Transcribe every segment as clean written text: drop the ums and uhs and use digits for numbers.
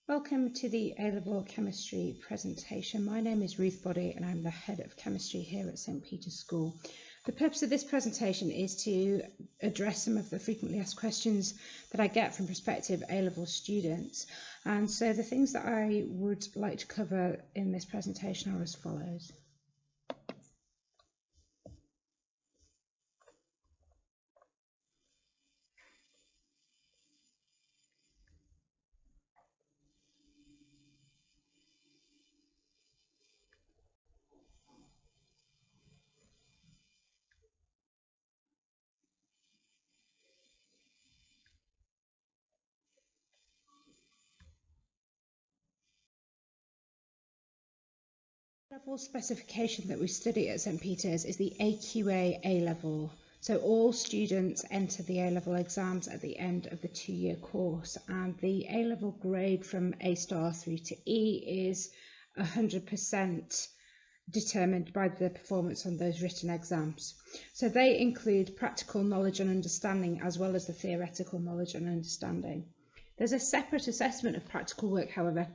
Welcome to the A-Level Chemistry presentation. My name is Ruth Boddy and I'm the Head of Chemistry here at St Peter's School. The purpose of this presentation is to address some of the frequently asked questions that I get from prospective A-Level students. And so the things that I would like to cover in this presentation are as follows. Level specification that we study at St Peter's is the AQA A-Level. So all students enter the A-Level exams at the end of the 2-year course, and the A-Level grade from A star through to E is 100% determined by the performance on those written exams. So they include practical knowledge and understanding as well as the theoretical knowledge and understanding. There's a separate assessment of practical work, however.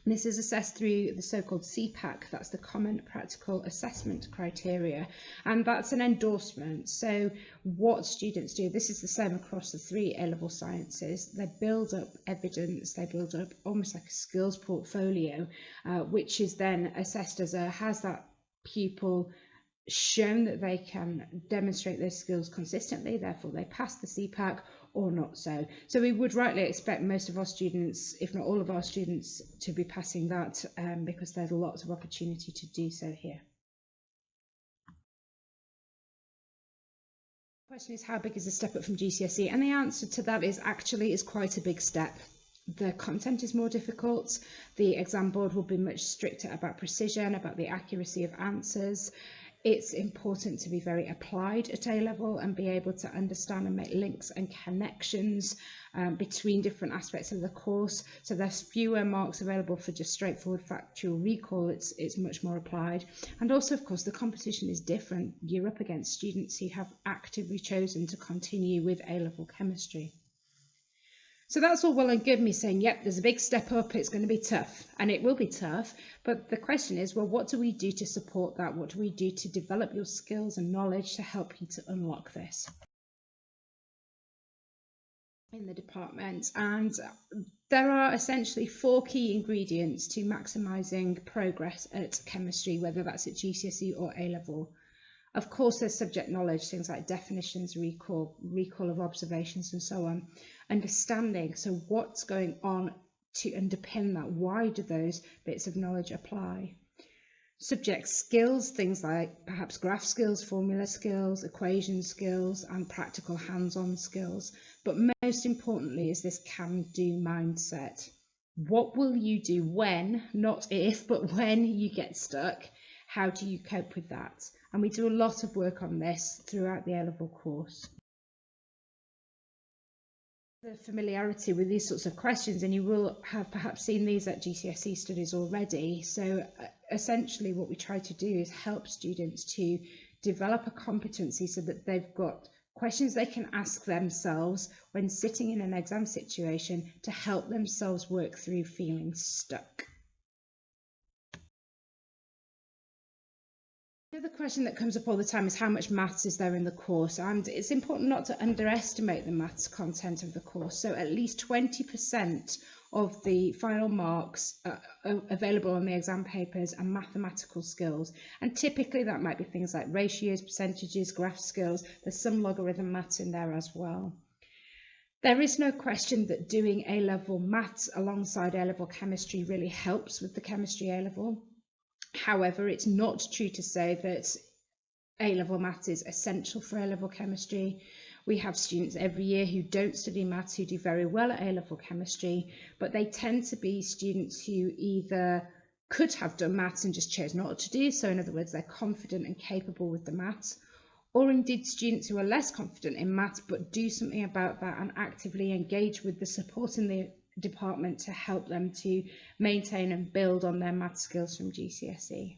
This is assessed through the so-called CPAC, that's the Common Practical Assessment Criteria, and that's an endorsement. So what students do, this is the same across the 3 A-level sciences, they build up evidence, they build up almost like a skills portfolio, which is then assessed as has that pupil shown that they can demonstrate their skills consistently, therefore they pass the CPAC, or not so. So we would rightly expect most of our students, if not all of our students, to be passing that because there's lots of opportunity to do so here. The question is, how big is the step up from GCSE? And the answer to that is actually it's quite a big step. The content is more difficult. The exam board will be much stricter about precision, about the accuracy of answers. It's important to be very applied at A-level and be able to understand and make links and connections between different aspects of the course. So there's fewer marks available for just straightforward factual recall. It's much more applied. And also, of course, the competition is different. You're up against students who have actively chosen to continue with A-level chemistry. So that's all well and good, me saying, yep, there's a big step up, it's going to be tough, and it will be tough, but the question is, well, what do we do to support that? What do we do to develop your skills and knowledge to help you to unlock this in the department? And there are essentially 4 key ingredients to maximising progress at chemistry, whether that's at GCSE or A-level. Of course, there's subject knowledge, things like definitions, recall of observations and so on. Understanding, so what's going on to underpin that? Why do those bits of knowledge apply? Subject skills, things like perhaps graph skills, formula skills, equation skills, and practical hands-on skills. But most importantly is this can-do mindset. What will you do when, not if, but when you get stuck? How do you cope with that? And we do a lot of work on this throughout the A-level course. The familiarity with these sorts of questions, and you will have perhaps seen these at GCSE studies already. So essentially what we try to do is help students to develop a competency so that they've got questions they can ask themselves when sitting in an exam situation to help themselves work through feeling stuck. The question that comes up all the time is how much maths is there in the course, and it's important not to underestimate the maths content of the course. So at least 20% of the final marks available on the exam papers are mathematical skills, and typically that might be things like ratios, percentages, graph skills. There's some logarithm maths in there as well. There is no question that doing A-level maths alongside A-level chemistry really helps with the chemistry A-level. However, it's not true to say that A-level maths is essential for A-level chemistry. We have students every year who don't study maths who do very well at A-level chemistry, but they tend to be students who either could have done maths and just chose not to do so. In other words, they're confident and capable with the maths, or indeed students who are less confident in maths but do something about that and actively engage with the support in the department to help them to maintain and build on their math skills from GCSE.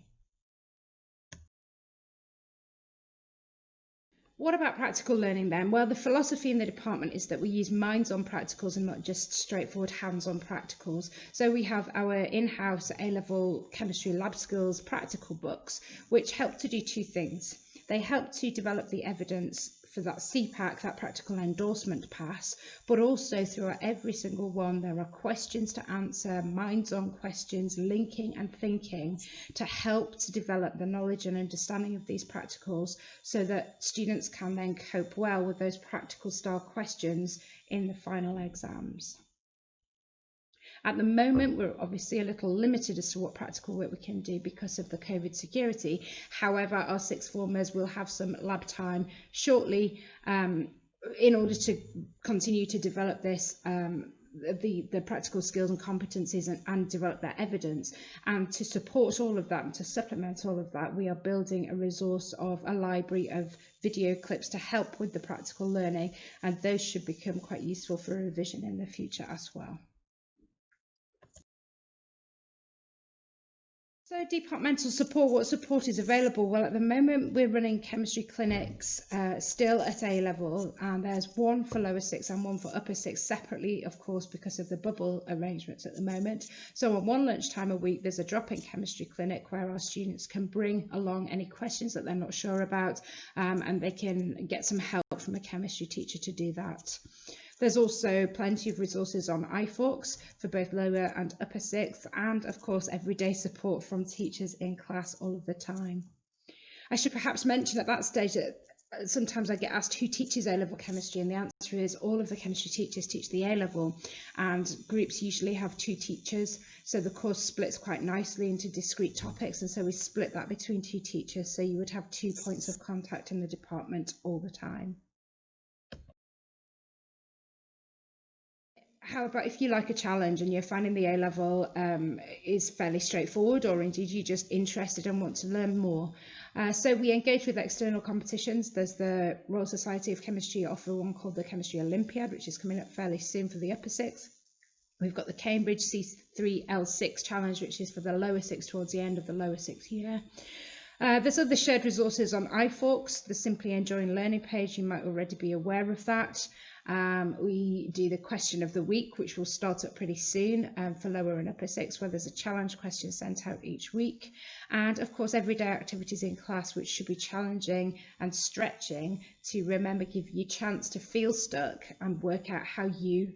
What about practical learning then? Well, the philosophy in the department is that we use minds-on practicals and not just straightforward hands-on practicals. So we have our in-house A-level chemistry lab skills practical books, which help to do two things. They help to develop the evidence for that CPAC, that practical endorsement pass, but also throughout every single one there are questions to answer, minds-on questions, linking and thinking to help to develop the knowledge and understanding of these practicals so that students can then cope well with those practical style questions in the final exams. At the moment, we're obviously a little limited as to what practical work we can do because of the COVID security. However, our sixth formers will have some lab time shortly in order to continue to develop this, the practical skills and competencies and develop their evidence. And to support all of that and to supplement all of that, we are building a resource of a library of video clips to help with the practical learning, and those should become quite useful for revision in the future as well. So departmental support, what support is available? Well, at the moment we're running chemistry clinics still at A level, and there's one for lower six and one for upper six separately, of course, because of the bubble arrangements at the moment. So on one lunchtime a week, there's a drop-in chemistry clinic where our students can bring along any questions that they're not sure about, and they can get some help from a chemistry teacher to do that. There's also plenty of resources on iForks for both lower and upper sixth, and of course everyday support from teachers in class all of the time. I should perhaps mention at that stage that sometimes I get asked who teaches A-level chemistry, and the answer is all of the chemistry teachers teach the A-level, and groups usually have 2 teachers, so the course splits quite nicely into discrete topics, and so we split that between 2 teachers, so you would have 2 points of contact in the department all the time. How about if you like a challenge and you're finding the A-level is fairly straightforward, or indeed you're just interested and want to learn more? So we engage with external competitions. There's the Royal Society of Chemistry offer one called the Chemistry Olympiad, which is coming up fairly soon for the upper sixth. We've got the Cambridge C3L6 challenge, which is for the lower sixth towards the end of the lower sixth year. There's other shared resources on iForks, the Simply Enjoying Learning page. You might already be aware of that. We do the question of the week, which will start up pretty soon for lower and upper sixth, where there's a challenge question sent out each week. And of course, everyday activities in class, which should be challenging and stretching to remember, give you a chance to feel stuck and work out how you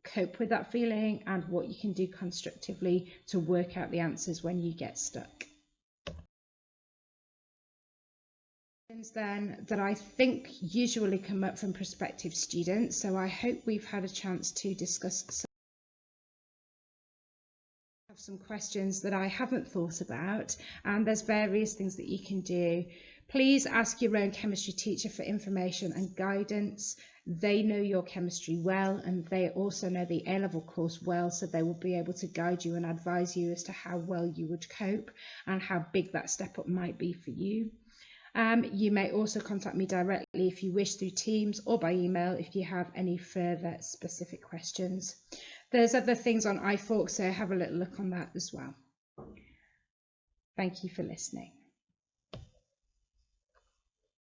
cope with that feeling and what you can do constructively to work out the answers when you get stuck. Then that I think usually come up from prospective students, so I hope we've had a chance to discuss some questions that I haven't thought about, and there's various things that you can do. Please ask your own chemistry teacher for information and guidance. They know your chemistry well, and they also know the A-level course well, so they will be able to guide you and advise you as to how well you would cope and how big that step up might be for you. You may also contact me directly if you wish through Teams or by email if you have any further specific questions. There's other things on iForks, so have a little look on that as well. Thank you for listening.